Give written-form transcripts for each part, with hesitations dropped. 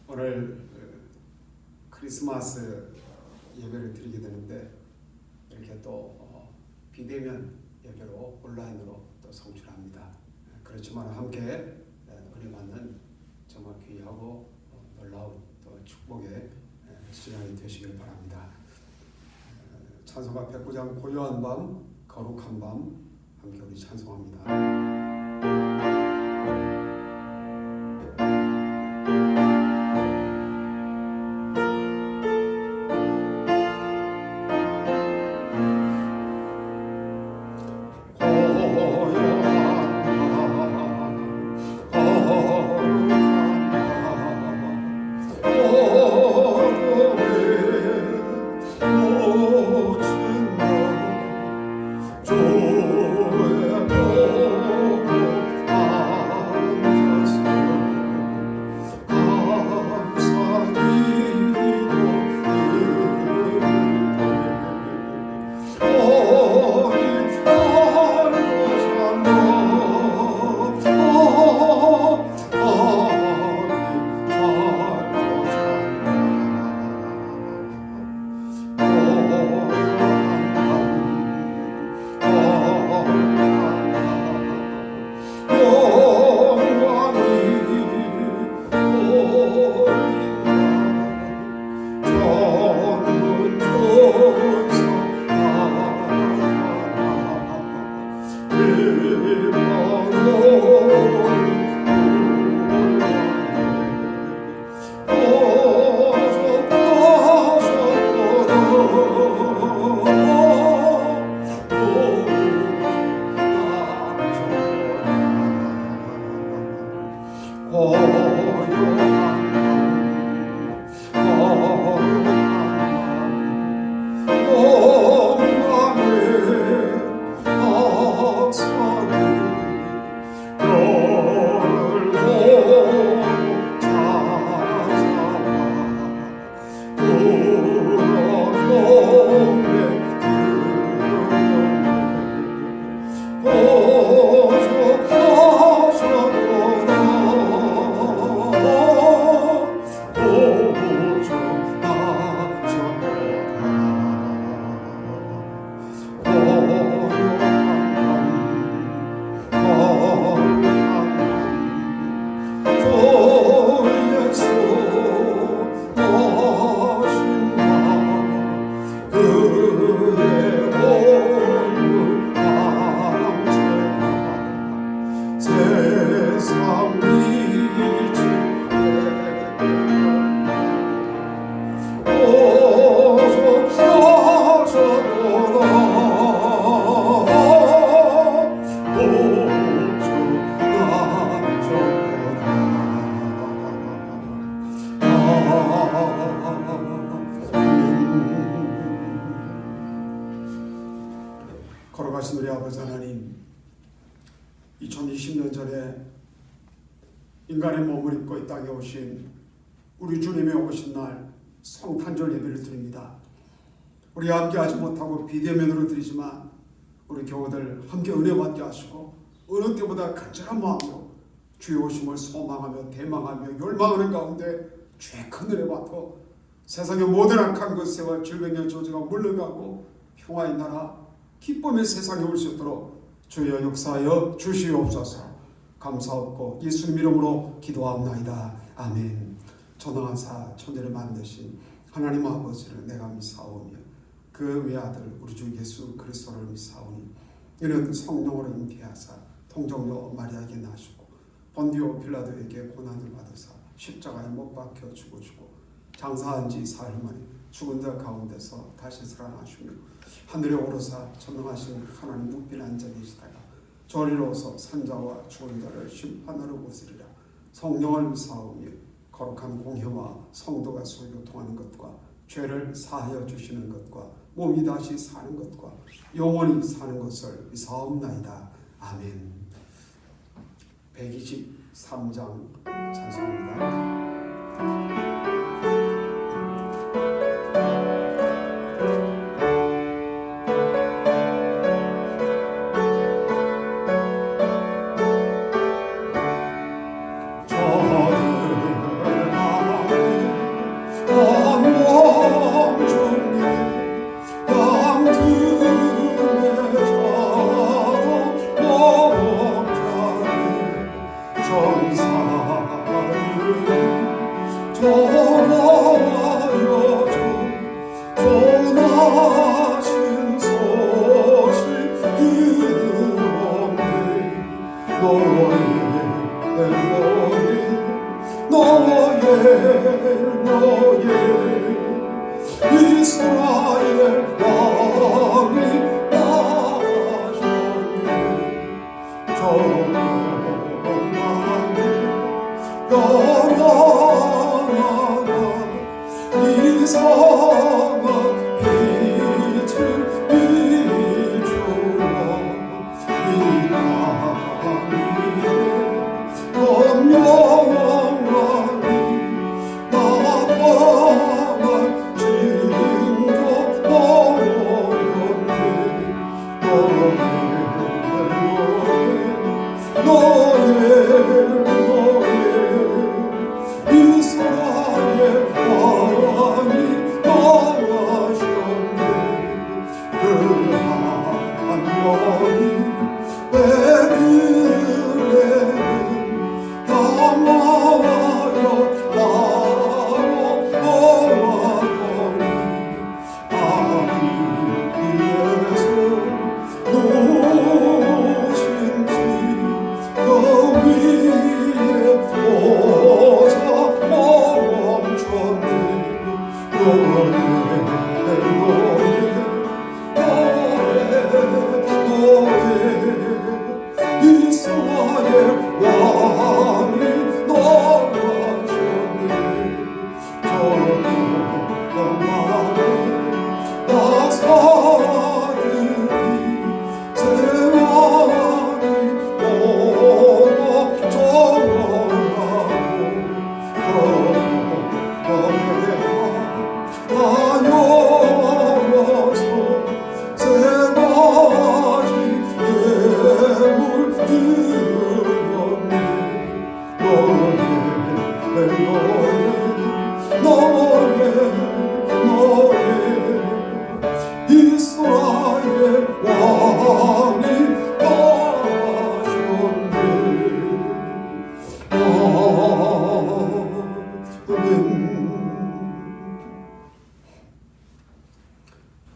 오늘 크리스마스 예배를 드리게 되는데 이렇게 또 비대면 예배로 온라인으로 또 성출합니다. 그렇지만 함께 은혜 받는 정말 귀하고 놀라운 또 축복의 시간이 되시길 바랍니다. 찬송가 109장 고요한 밤 거룩한 밤 함께 우리 찬송합니다. 걸어가신 우리 아버지 하나님, 2020년 전에 인간의 몸을 입고 이 땅에 오신 우리 주님의 오신 날 성탄절 예배를 드립니다. 우리 함께 하지 못하고 비대면으로 드리지만 우리 교우들 함께 은혜 받게 하시고 어느 때보다 간절한 마음으로 주의 오심을 소망하며 대망하며 열망하는 가운데 주의 큰 은혜 받고 세상의 모든 악한 것에와 질병의 조지가 물러가고 평화의 나라 기쁨의 세상에 올 수 있도록 주여 역사하여 주시옵소서. 감사하고 예수님 이름으로 기도합나이다. 아멘. 전능하사 천지를 만드신 하나님 아버지를 내가 믿사오며 그 외아들 우리 주 예수 그리스도를 믿사오니 이는 성령으로 잉태하사 통정녀 마리아에게 나시고 본디오 빌라도에게 고난을 받으사 십자가에 못 박혀 죽으시고 장사한 지 사흘 만에 죽은 자 가운데서 다시 살아나시며 하늘에 오르사 전능하신 하나님 묵빈 앉아 계시다가 저리로서 산자와 죽은 자를 심판하러 오시리라. 성령을 믿사오며 거룩한 공회와 성도가 소교통하는 것과 죄를 사하여 주시는 것과 몸이 다시 사는 것과 영원히 사는 것을 믿사옵나이다. 아멘. 123장 찬송합니다. 전하여 전하신 소식 들었네. 너의 이스라엘 왕이 나셨네. 정엄하게 영원하다 이상한 빛을 비추어 이 땅 위에 검명하니 나방을 징조 너였네. 너의 이스라엘 왕이 나가셨네. 그 한명이 베들레헴 향하여 나아가더니 아비에서 노신지 그 위에 오자 멈췄네. 이스라엘 왕이 나가셨네. 저만의 나사들이 세왕이 오고 정하고 나여서 세가지 예물 드렸네. 너의 이스라엘 왕이 나셨네.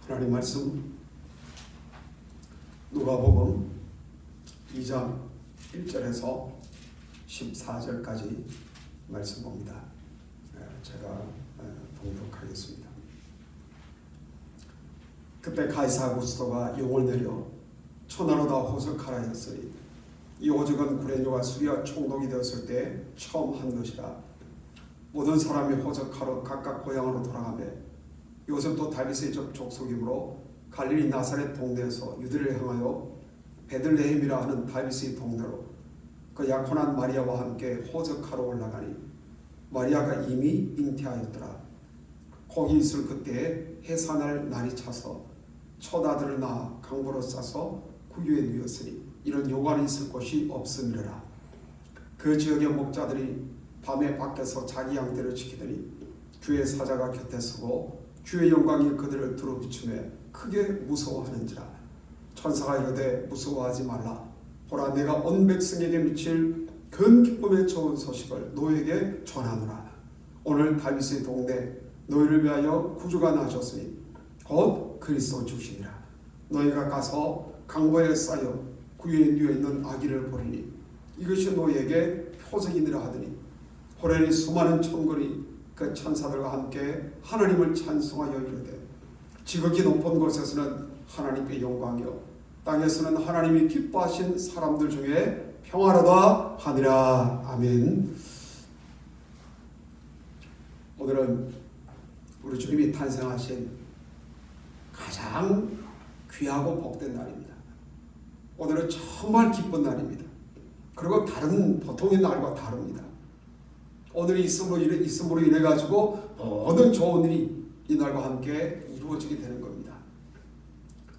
하나님 말씀 누가복음 2장 1절에서 14절까지 말씀 봅니다. 제가 봉독하겠습니다. 그때 가이사 아구스토가 용을 내려 천하로 다 호적하라 했으니 이 호적은 구레뇨가 수리와 총독이 되었을 때 처음 한 것이라. 모든 사람이 호적하러 각각 고향으로 돌아가며 요셉도 다윗의 족속이므로 갈릴리 나사렛 동네에서 유대를 향하여 베들레헴이라 하는 다윗의 동네로 그 약혼한 마리아와 함께 호적하러 올라가니 마리아가 이미 잉태하였더라. 거기 있을 그때에 해산할 날이 차서 첫 아들을 낳아 강보로 싸서 구유에 누웠으니 이런 요관이 있을 곳이 없음이라. 그 지역의 목자들이 밤에 밖에서 자기 양떼를 지키더니 주의 사자가 곁에 서고 주의 영광이 그들을 두루비추매 크게 무서워하는지라. 천사가 이르되 무서워하지 말라. 보라, 내가 온 백성에게 미칠 큰 기쁨의 좋은 소식을 너에게 전하노라. 오늘 다윗의 동네 너희를 위하여 구주가 나셨으니 곧 그리스도 주시니라. 너희가 가서 강보에 쌓여 구유에 누워 있는 아기를 보리니 이것이 너희에게 표적이니라 하더니 호련히 수많은 천군이 그 천사들과 함께 하나님을 찬송하여 이르되 지극히 높은 곳에서는 하나님께 영광이요 땅에서는 하나님이 기뻐하신 사람들 중에 평화로다 하니라. 아멘. 오늘은 우리 주님이 탄생하신 가장 귀하고 복된 날입니다. 오늘은 정말 기쁜 날입니다. 그리고 다른 보통의 날과 다릅니다. 오늘이 있음으로 인해 가지고 모든 좋은 일이 이 날과 함께 이루어지게 되는 겁니다.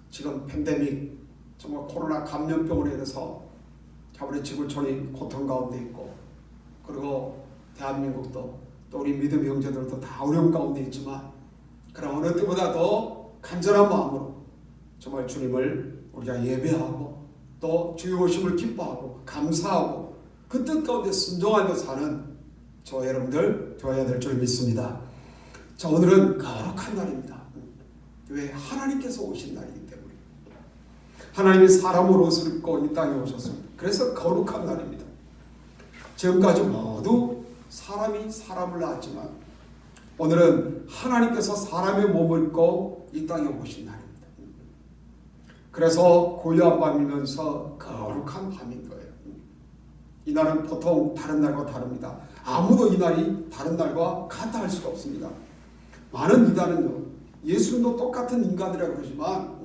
지금 팬데믹, 정말 코로나 감염병으로 인해서 우리 지구촌이 고통 가운데 있고, 그리고 대한민국도 또 우리 믿음 형제들도 다 어려움 가운데 있지만, 그러나 어느 때보다 더 간절한 마음으로 정말 주님을 우리가 예배하고 또 주의 오심을 기뻐하고 감사하고 그 뜻 가운데 순종하며 사는 저 여러분들 되어야 될 줄 믿습니다. 자, 오늘은 거룩한 날입니다. 왜? 하나님께서 오신 날이기 때문에. 하나님이 사람으로 옷을 입고 이 땅에 오셨습니다. 그래서 거룩한 날입니다. 지금까지 모두 사람이 사람을 낳았지만 오늘은 하나님께서 사람의 몸을 입고 이 땅에 오신 날입니다. 그래서 고요한 밤이면서 거룩한 밤인 거예요. 이 날은 보통 다른 날과 다릅니다. 아무도 이 날이 다른 날과 같다 할 수가 없습니다. 많은 이단은요, 예수님도 똑같은 인간이라고 그러지만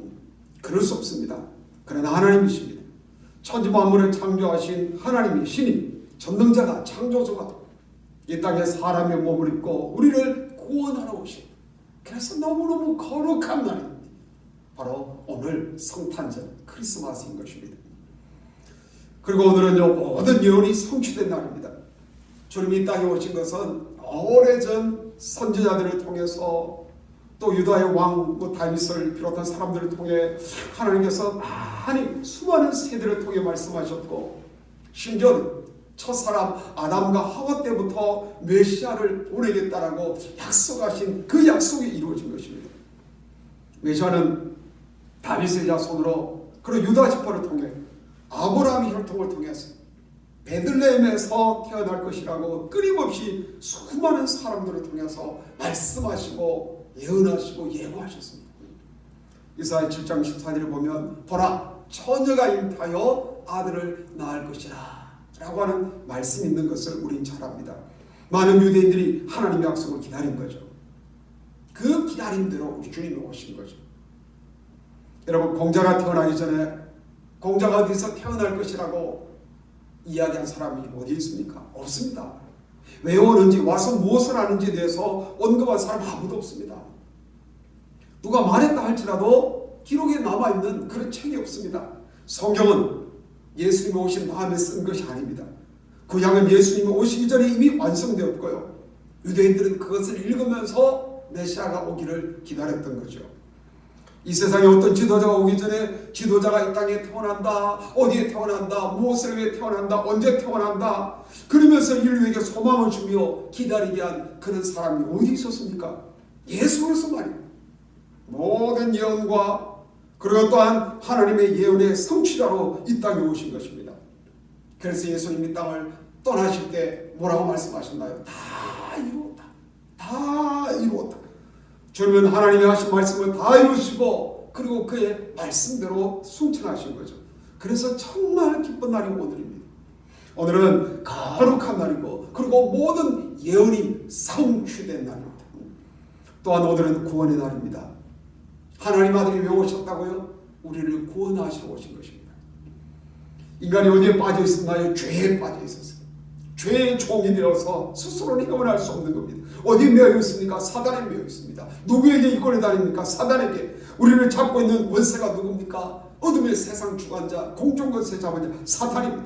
그럴 수 없습니다. 그러나 하나님이십니다. 천지 만물을 창조하신 하나님이 신이 전능자가 창조주가 이 땅에 사람의 몸을 입고 우리를 구원하러 오신, 그래서 너무너무 거룩한 날입니다. 바로 오늘 성탄절 크리스마스인 것입니다. 그리고 오늘은요, 모든 예언이 성취된 날입니다. 주님이 이 땅에 오신 것은 오래전 선지자들을 통해서 또 유다의 왕 다윗을 비롯한 사람들을 통해 하나님께서 많이 수많은 세대를 통해 말씀하셨고, 심지어 첫사람 아담과 하와 때부터 메시아를 보내겠다라고 약속하신 그 약속이 이루어진 것입니다. 메시아는 다윗의 자손으로, 그리고 유다 지파를 통해 아브라함의 혈통을 통해서 베들레헴에서 태어날 것이라고 끊임없이 수많은 사람들을 통해서 말씀하시고 예언하시고 예고하셨습니다. 이사야 7장 14절에 보면 보라, 처녀가 잉타하여 아들을 낳을 것이라 라고 하는 말씀이 있는 것을 우린 잘 압니다. 많은 유대인들이 하나님의 약속을 기다린 거죠. 그 기다림대로 우리 주님이 오신 거죠. 여러분, 공자가 태어나기 전에 공자가 어디서 태어날 것이라고 이야기한 사람이 어디 있습니까? 없습니다. 왜 오는지, 와서 무엇을 하는지에 대해서 언급한 사람 아무도 없습니다. 누가 말했다 할지라도 기록에 남아있는 그런 책이 없습니다. 성경은 예수님이 오신 다음에 쓴 것이 아닙니다. 구약은 예수님이 오시기 전에 이미 완성되었고요, 유대인들은 그것을 읽으면서 메시아가 오기를 기다렸던 거죠. 이 세상에 어떤 지도자가 오기 전에 지도자가 이 땅에 태어난다, 어디에 태어난다, 무엇을 위해 태어난다, 언제 태어난다, 그러면서 인류에게 소망을 주며 기다리게 한 그런 사람이 어디 있었습니까? 예수로서 말입니다. 모든 예언과 그리고 또한 하나님의 예언의 성취자로 이 땅에 오신 것입니다. 그래서 예수님이 땅을 떠나실 때 뭐라고 말씀하셨나요? 다 이루었다. 다 이루었다. 주님은 하나님이 하신 말씀을 다 이루시고 그리고 그의 말씀대로 순종하신 거죠. 그래서 정말 기쁜 날이 오늘입니다. 오늘은 거룩한 날이고 그리고 모든 예언이 성취된 날입니다. 또한 오늘은 구원의 날입니다. 하나님 아들이 왜 오셨다고요? 우리를 구원하시러 오신 것입니다. 인간이 어디에 빠져 있었나요? 죄에 빠져 있었어요. 죄의 종이 되어서 스스로는 구원할 수 없는 겁니다. 어디에 매여 있습니까? 사단에 매여 있습니다. 누구에게 이권을 다닙니까? 사단에게. 우리를 잡고 있는 원세가 누굽니까? 어둠의 세상 주관자, 공중권세 잡은 자, 사탄입니다.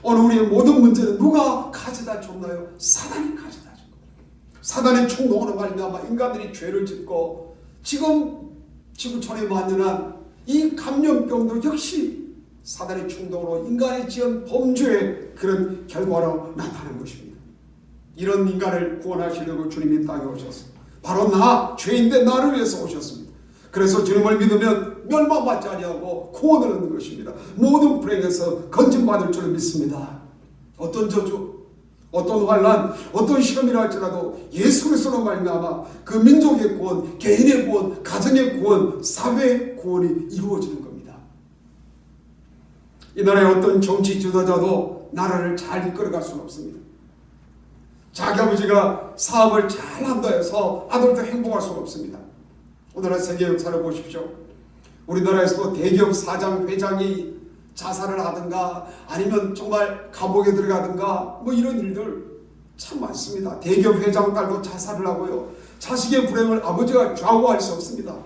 오늘 우리의 모든 문제는 누가 가져다 줬나요? 사단이 가져다 준 겁니다. 사단의 충동으로 말미암아 인간들이 죄를 짓고 지금 지구촌에 만연한 이 감염병도 역시 사단의 충동으로 인간이 지은 범죄의 그런 결과로 나타난 것입니다. 이런 인간을 구원하시려고 주님이 땅에 오셨습니다. 바로 나, 죄인데 나를 위해서 오셨습니다. 그래서 주님을 믿으면 멸망받지 아니하고 구원을 얻는 것입니다. 모든 불행에서 건진받을 줄 믿습니다. 어떤 저주, 어떤 환난, 어떤 시험이라 할지라도 예수 그리스도로 말미암아 그 민족의 구원, 개인의 구원, 가정의 구원, 사회의 구원이 이루어지는 겁니다. 이 나라의 어떤 정치 지도자도 나라를 잘 이끌어갈 수는 없습니다. 자기 아버지가 사업을 잘한다 해서 아들도 행복할 수는 없습니다. 오늘날 세계 역사를 보십시오. 우리나라에서도 대기업 사장, 회장이 자살을 하든가 아니면 정말 감옥에 들어가든가 뭐 이런 일들 참 많습니다. 대기업 회장 딸도 자살을 하고요. 자식의 불행을 아버지가 좌우할 수 없습니다.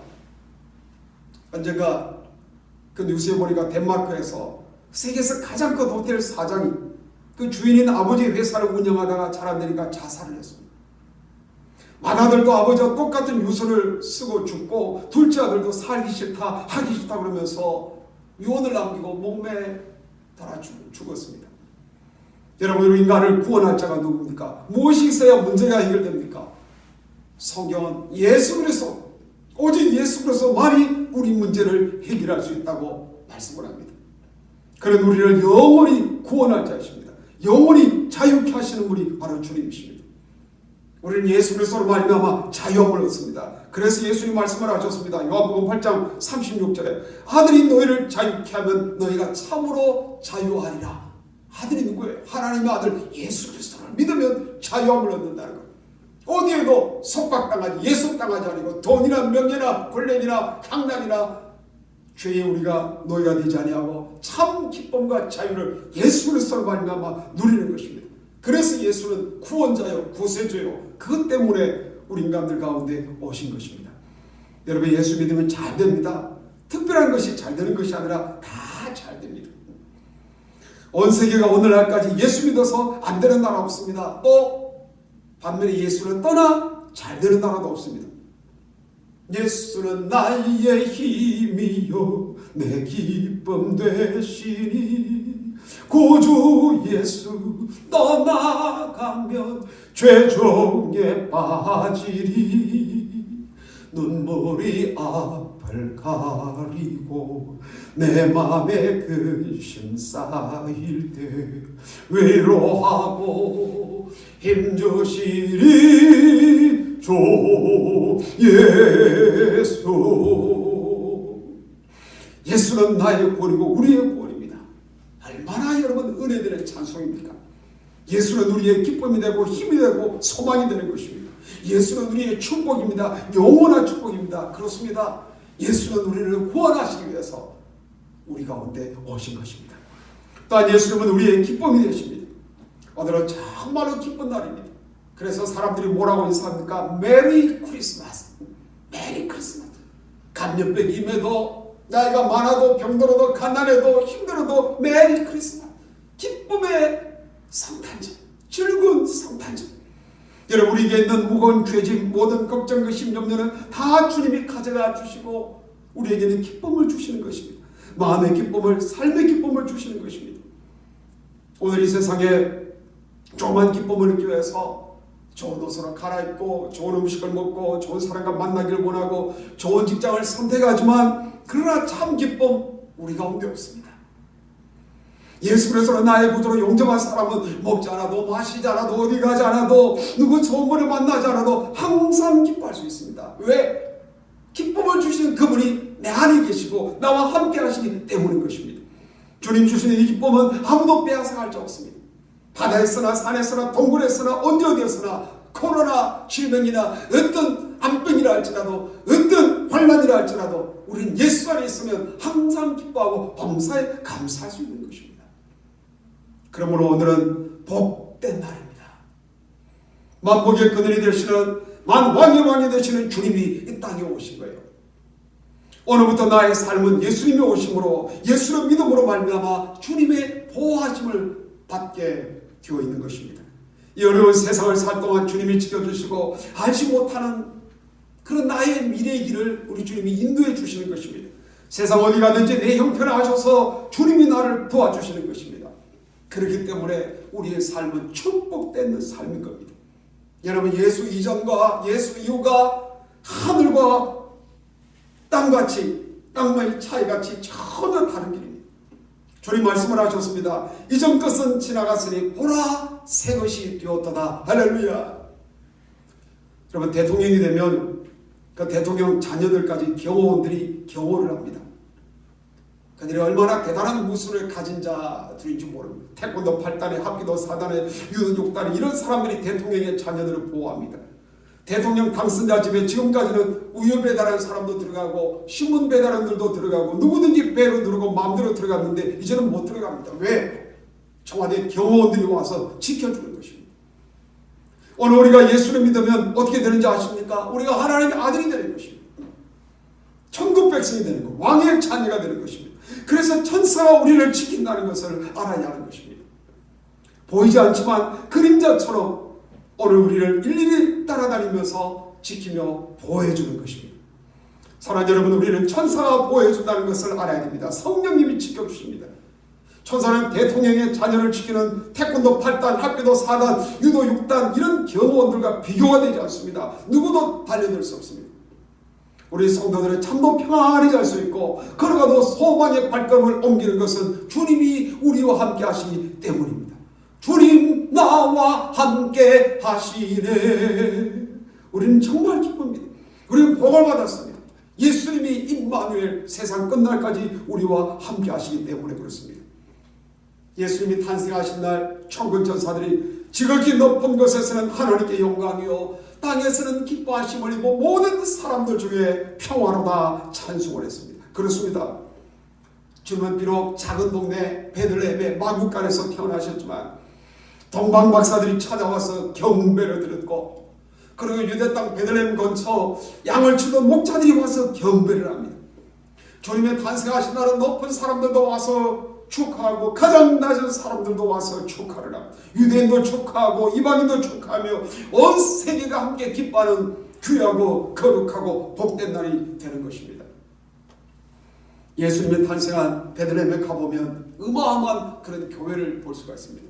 언젠가 그 뉴스에 보니까 덴마크에서 세계에서 가장 큰 호텔 사장이 그 주인인 아버지의 회사를 운영하다가 잘 안 되니까 자살을 했습니다. 맏아들도 아버지와 똑같은 유서를 쓰고 죽고 둘째 아들도 살기 싫다, 하기 싫다 그러면서 유언을 남기고 목매달아 죽었습니다. 여러분, 인간을 구원할 자가 누굽니까? 무엇이 있어야 문제가 해결됩니까? 성경은 예수 그리스도, 오직 예수 그리스도만이 우리 문제를 해결할 수 있다고 말씀을 합니다. 그는 우리를 영원히 구원할 자이십니다. 영원히 자유케 하시는 분이 바로 주님이십니다. 우리는 예수 그리스도로 말미암아 자유함을 얻습니다. 그래서 예수님 말씀을 하셨습니다. 요한복음 8장 36절에 아들이 너희를 자유케 하면 너희가 참으로 자유하리라. 아들이 누구예요? 하나님의 아들 예수 그리스도를 믿으면 자유함을 얻는다는 것. 어디에도 속박당하지, 예속당하지 아니고 돈이나 명예나 권력이나 강난이나 죄에 우리가 노예가 되지 아니하고 참 기쁨과 자유를 예수 그리스도로 말미암아 누리는 것입니다. 그래서 예수는 구원자요, 구세주요. 그것 때문에 우리 인간들 가운데 오신 것입니다. 여러분, 예수 믿으면 잘 됩니다. 특별한 것이 잘 되는 것이 아니라 다 잘 됩니다. 온 세계가 오늘날까지 예수 믿어서 안 되는 나라 없습니다. 또 반면에 예수를 떠나 잘 되는 나라도 없습니다. 예수는 나의 힘이요 내 기쁨 되시니 구주 예수 떠나가면 죄종에 빠지리 눈물이 앞을 가리고 내 맘에 근심 쌓일 때 위로하고 힘주시리 주 예수. 예수는 나의 구원이고 우리의 구원입니다. 얼마나 여러분 은혜들의 찬송입니까? 예수는 우리의 기쁨이 되고 힘이 되고 소망이 되는 것입니다. 예수는 우리의 축복입니다. 영원한 축복입니다. 그렇습니다. 예수는 우리를 구원하시기 위해서 우리 가운데 오신 것입니다. 또한 예수님은 우리의 기쁨이 되십니다. 오늘은 정말로 기쁜 날입니다. 그래서 사람들이 뭐라고 인사합니까? 메리 크리스마스. 메리 크리스마스. 감염병이 임해도 나이가 많아도 병들어도 가난해도 힘들어도 메리 크리스마스. 기쁨의 성탄절, 즐거운 성탄절. 여러분, 우리에게 있는 무거운 죄짐, 모든 걱정, 의심, 염려는 다 주님이 가져가 주시고 우리에게는 기쁨을 주시는 것입니다. 마음의 기쁨을, 삶의 기쁨을 주시는 것입니다. 오늘 이 세상에 조그만 기쁨을 느끼기 위해서 좋은 옷으로 갈아입고 좋은 음식을 먹고 좋은 사람과 만나기를 원하고 좋은 직장을 선택하지만 그러나 참 기쁨 우리 가운데 없습니다. 예수 그리스도로 나의 구주로 용접한 사람은 먹지 않아도 마시지 않아도 어디 가지 않아도 누구 좋은 분을 만나지 않아도 항상 기뻐할 수 있습니다. 왜? 기쁨을 주시는 그분이 내 안에 계시고 나와 함께 하시기 때문인 것입니다. 주님 주시는 이 기쁨은 아무도 빼앗아갈 수 없습니다. 바다에서나 산에서나 동굴에서나 언제 어디에서나 코로나 질병이나 어떤 암병이라 할지라도 어떤 환난이라 할지라도 우리는 예수 안에 있으면 항상 기뻐하고 범사에 감사할 수 있는 것입니다. 그러므로 오늘은 복된 날입니다. 만복의 그늘이 되시는 만왕의 왕이 되시는 주님이 이 땅에 오신 거예요. 오늘부터 나의 삶은 예수님이 오심으로 예수를 믿음으로 말미암아 주님의 보호하심을 받게 되어 있는 것입니다. 이 어려운 세상을 살 동안 주님이 지켜주시고 알지 못하는 그런 나의 미래의 길을 우리 주님이 인도해 주시는 것입니다. 세상 어디 가든지 내 형편을 아셔서 주님이 나를 도와주시는 것입니다. 그렇기 때문에 우리의 삶은 축복된 삶인 겁니다. 여러분, 예수 이전과 예수 이후가 하늘과 땅같이 땅의 차이같이 전혀 다른 길입니다. 주님 말씀을 하셨습니다. 이전 것은 지나갔으니 보라 새 것이 되었도다. 할렐루야. 여러분, 대통령이 되면 그 대통령 자녀들까지 경호원들이 경호를 합니다. 그들이 얼마나 대단한 무술을 가진 자들인지 모릅니다. 태권도 8단에 합기도 4단에 유도 6단에 이런 사람들이 대통령의 자녀들을 보호합니다. 대통령 당선자 집에 지금까지는 우유 배달하는 사람도 들어가고 신문 배달원들도 들어가고 누구든지 배로 누르고 마음대로 들어갔는데 이제는 못 들어갑니다. 왜? 청와대 경호원들이 와서 지켜주는 것입니다. 오늘 우리가 예수를 믿으면 어떻게 되는지 아십니까? 우리가 하나님의 아들이 되는 것입니다. 천국 백성이 되는 것, 왕의 자녀가 되는 것입니다. 그래서 천사가 우리를 지킨다는 것을 알아야 하는 것입니다. 보이지 않지만 그림자처럼 오늘 우리를 일일이 따라다니면서 지키며 보호해 주는 것입니다. 사랑하는 여러분, 우리는 천사가 보호해 준다는 것을 알아야 됩니다. 성령님이 지켜주십니다. 천사는 대통령의 자녀를 지키는 태권도 8단, 합기도 4단, 유도 6단 이런 경호원들과 비교가 되지 않습니다. 누구도 달려들 수 없습니다. 우리 성도들은 참도 평안히 잘 수 있고 걸어가도 소망의 발걸음을 옮기는 것은 주님이 우리와 함께 하시기 때문입니다. 주님 나와 함께 하시네. 우리는 정말 기쁩니다. 우리는 복을 받았습니다. 예수님이 임마누엘 세상 끝날까지 우리와 함께 하시기 때문에 그렇습니다. 예수님이 탄생하신 날 천군 천사들이 지극히 높은 곳에서는 하나님께 영광이요 땅에서는 기뻐하심을 입고 모든 사람들 중에 평화로다 찬송을 했습니다. 그렇습니다. 주님은 비록 작은 동네 베들레헴의 마구간에서 태어나셨지만 동방 박사들이 찾아와서 경배를 드렸고 그리고 유대 땅 베들레헴 근처 양을 치던 목자들이 와서 경배를 합니다. 주님의 탄생하신 날은 높은 사람들도 와서 축하하고 가장 낮은 사람들도 와서 축하를 합니다. 유대인도 축하하고 이방인도 축하하며 온 세계가 함께 기뻐하는 귀하고 거룩하고 복된 날이 되는 것입니다. 예수님이 탄생한 베들레헴에 가보면 어마어마한 그런 교회를 볼 수가 있습니다.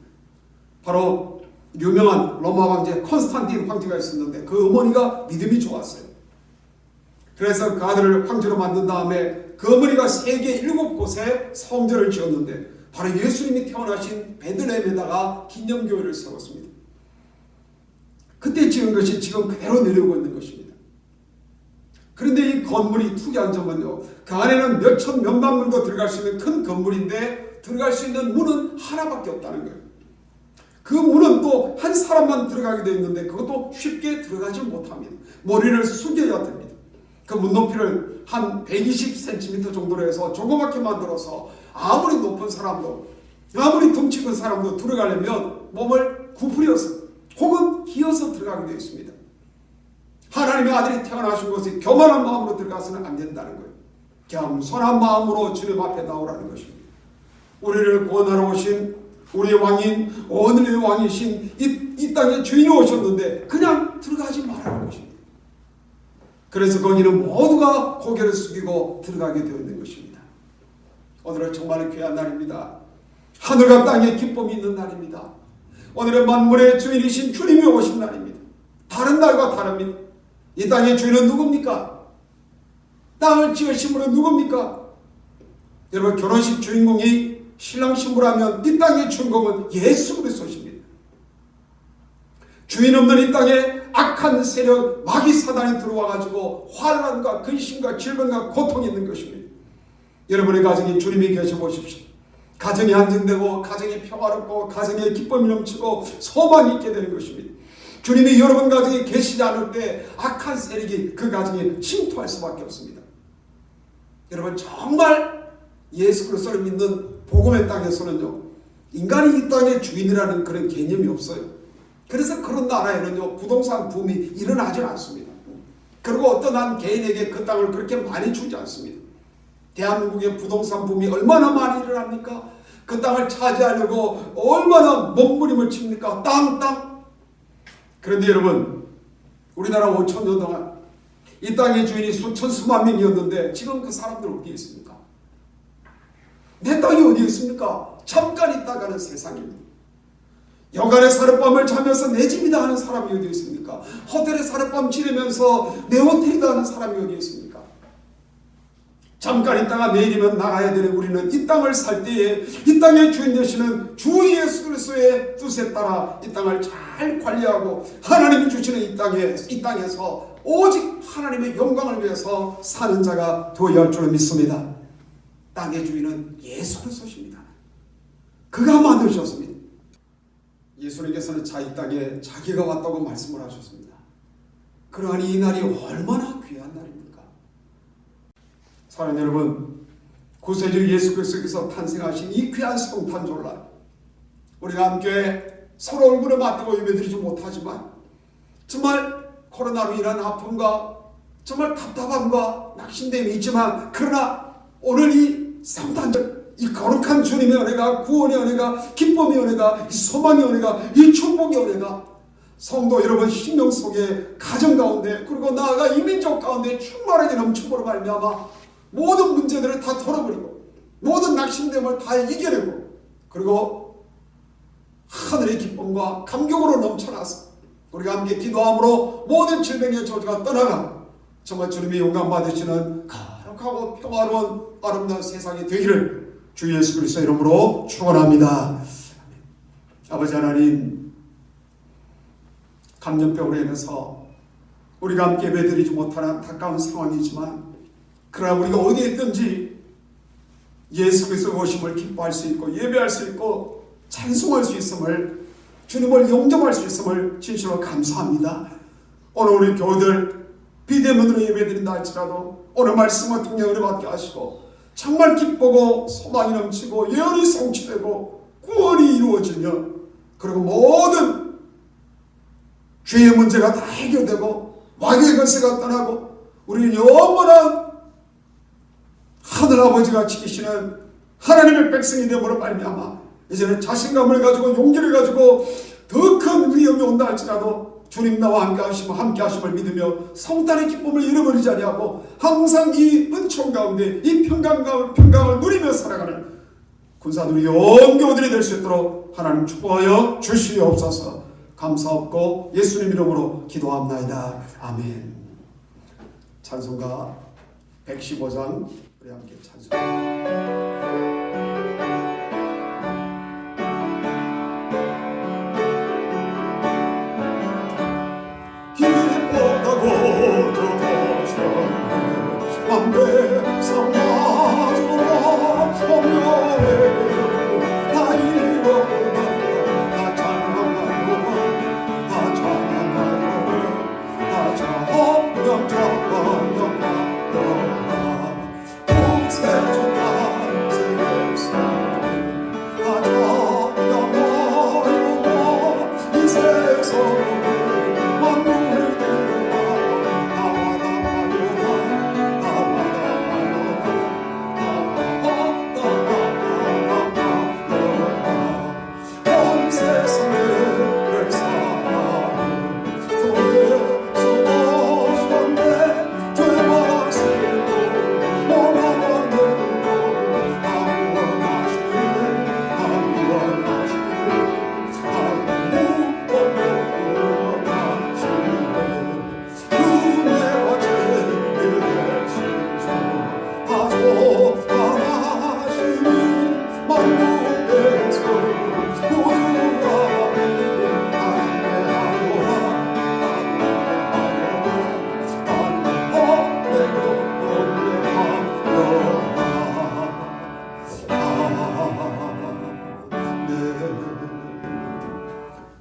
바로 유명한 로마 황제 콘스탄틴 황제가 있었는데 그 어머니가 믿음이 좋았어요. 그래서 그 아들을 황제로 만든 다음에 그 어머니가 세계 7곳에 성전을 지었는데 바로 예수님이 태어나신 베들레헴에다가 기념교회를 세웠습니다. 그때 지은 것이 지금 그대로 내려오고 있는 것입니다. 그런데 이 건물이 특이한 점은요, 그 안에는 몇천 몇만 명도 들어갈 수 있는 큰 건물인데 들어갈 수 있는 문은 하나밖에 없다는 거예요. 그 문은 또 한 사람만 들어가게 되어 있는데 그것도 쉽게 들어가지 못합니다. 머리를 숙여야 됩니다. 그 문 높이를 한 120cm 정도로 해서 조그맣게 만들어서 아무리 높은 사람도 아무리 덩치 큰 사람도 들어가려면 몸을 구부려서 혹은 기어서 들어가게 되어 있습니다. 하나님의 아들이 태어나신 것이 교만한 마음으로 들어가서는 안 된다는 거예요. 겸손한 마음으로 주님 앞에 나오라는 것입니다. 우리를 구원하러 오신 우리의 왕인 오늘의 왕이신 이 땅의 주인이 오셨는데 그냥 들어가지 말라는 것입니다. 그래서 거기는 모두가 고개를 숙이고 들어가게 되어 있는 것입니다. 오늘은 정말 귀한 날입니다. 하늘과 땅에 기쁨이 있는 날입니다. 오늘은 만물의 주인이신 주님이 오신 날입니다. 다른 날과 다릅니다. 이 땅의 주인은 누굽니까? 땅을 지으신 분은 누굽니까? 여러분, 결혼식 주인공이 신랑 신부라면 이 땅의 주인공은 예수 그리스도십니다. 주인 없는 이 땅에 악한 세력 마귀 사단이 들어와가지고 환난과 근심과 질병과 고통이 있는 것입니다. 여러분의 가정에 주님이 계셔보십시오. 가정이 안정되고 가정이 평화롭고 가정에 기쁨이 넘치고 소망이 있게 되는 것입니다. 주님이 여러분 가정에 계시지 않을 때 악한 세력이 그 가정에 침투할 수밖에 없습니다. 여러분, 정말 예수 그리스도를 믿는 복음의 땅에서는요, 인간이 이 땅의 주인이라는 그런 개념이 없어요. 그래서 그런 나라에는요, 부동산 붐이 일어나지 않습니다. 그리고 어떤 한 개인에게 그 땅을 그렇게 많이 주지 않습니다. 대한민국의 부동산 붐이 얼마나 많이 일어납니까? 그 땅을 차지하려고 얼마나 몸부림을 칩니까? 땅. 그런데 여러분, 우리나라 5,000년 동안 이 땅의 주인이 수천 수만 명이었는데 지금 그 사람들 어디에 있습니까? 내 땅이 어디에 있습니까? 잠깐 있다가는 세상입니다. 여간에 사룻밤을 자면서 내 집이다 하는 사람이 어디 있습니까? 호텔에 사룻밤 지내면서 내 호텔이다 하는 사람이 어디 있습니까? 잠깐 있다가 내일이면 나가야 되는 우리는 이 땅을 살 때에 이 땅의 주인 되시는 주 예수 그리스도의 뜻에 따라 이 땅을 잘 관리하고 하나님이 주시는 이 땅에서 오직 하나님의 영광을 위해서 사는 자가 되어야 할 줄을 믿습니다. 땅의 주인은 예수 그리스도십니다. 그가 만드셨습니다. 예수님께서는 이 땅에 자기가 왔다고 말씀을 하셨습니다. 그러하니 이 날이 얼마나 귀한 날입니까? 사랑하는 여러분, 구세주 예수 그리스도께서 탄생하신 이 귀한 성탄절날, 우리가 함께 서로 얼굴을 맞대고 예배드리지 못하지만 정말 코로나로 인한 아픔과 정말 답답함과 낙심됨이 있지만, 그러나 오늘 이 성탄절, 이 거룩한 주님의 은혜가, 구원의 은혜가, 기쁨의 은혜가, 이 소망의 은혜가, 이 축복의 은혜가 성도 여러분 심령 속에, 가정 가운데, 그리고 나아가 이민족 가운데 충만하게 넘쳐보로 말미암아 모든 문제들을 다 털어버리고 모든 낙심됨을 다 이겨내고 그리고 하늘의 기쁨과 감격으로 넘쳐나서 우리가 함께 기도함으로 모든 질병의 저주가 떠나가 정말 주님의 영광 받으시는 거룩하고 평화로운 아름다운 세상이 되기를 주 예수 그리스도 이름으로 축원합니다. 아버지 하나님, 감염병으로 인해서 우리가 함께 예배드리지 못하는 안타까운 상황이지만 그러나 우리가 어디에 있든지 예수 그리스도의 오심을 기뻐할 수 있고 예배할 수 있고 찬송할 수 있음을, 주님을 영접할 수 있음을 진실로 감사합니다. 오늘 우리 교우들 비대면으로 예배드린다 할지라도 오늘 말씀을 통해 은혜 받게 하시고 정말 기쁘고 소망이 넘치고 예언이 성취되고 구원이 이루어지며 그리고 모든 죄의 문제가 다 해결되고 마귀의 권세가 떠나고 우리는 영원한 하늘아버지가 지키시는 하나님의 백성이 되므로 말미암아 이제는 자신감을 가지고 용기를 가지고 더 큰 위험이 온다 할지라도 주님 나와 함께 하심을 믿으며 성탄의 기쁨을 잃어버리지 아니하고 항상 이 은총 가운데 이 평강을 누리며 살아가는 군사들이 영교들이 될 수 있도록 하나님 축복하여 주시옵소서. 감사없고 예수님 이름으로 기도합나이다. 아멘. 찬송가 115장 우리 함께 찬송합니다.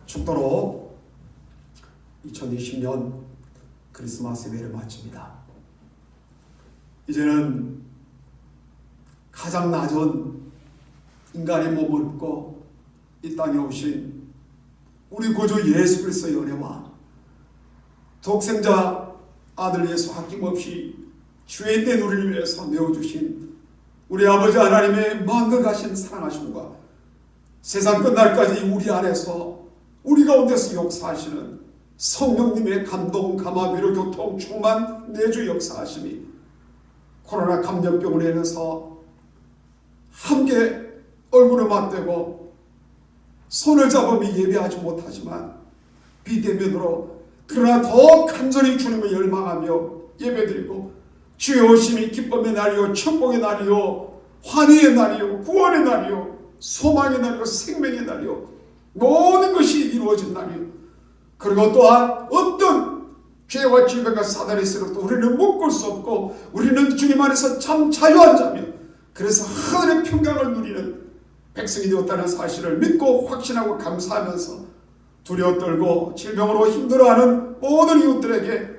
축도로 2020년 크리스마스 예배를 마칩니다. 이제는 가장 낮은 인간의 몸을 입고 이 땅에 오신 우리 구주 예수 그리스도의 은혜와 독생자 아들 예수 아낌없이 죄인된 우리를 위해서 내어주신 우리 아버지 하나님의 만극하신 사랑하심과 세상 끝날까지 우리 안에서 우리 가운데서 역사하시는 성령님의 감동, 감화, 위로, 교통, 충만, 내주 역사하심이 코로나 감염병으로 인해서 함께 얼굴을 맞대고 손을 잡으며 예배하지 못하지만 비대면으로 그러나 더 간절히 주님을 열망하며 예배드리고 주의 오심이 기쁨의 날이요 축복의 날이요 환희의 날이요 구원의 날이요 소망의 날이요 생명의 날이요 모든 것이 이루어진 날이요 그리고 또한 어떤 죄와 질병과 사단의 세력도 우리는 묶을 수 없고 우리는 주님 안에서 참 자유한 자며 그래서 하늘의 평강을 누리는 백성이 되었다는 사실을 믿고 확신하고 감사하면서 두려워 떨고 질병으로 힘들어하는 모든 이웃들에게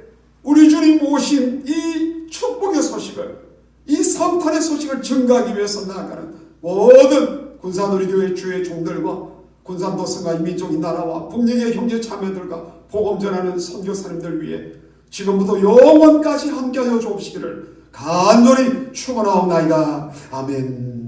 우리 주님 오신 이 축복의 소식을 이 성탄의 소식을 증가하기 위해서 나아가는 모든 군산우리교회 주의 종들과 군산도성과 이민족 이 나라와 북녘의 형제 자매들과 복음 전하는 선교사님들 위해 지금부터 영원까지 함께하여 주옵시기를 간절히 축원하옵나이다. 아멘.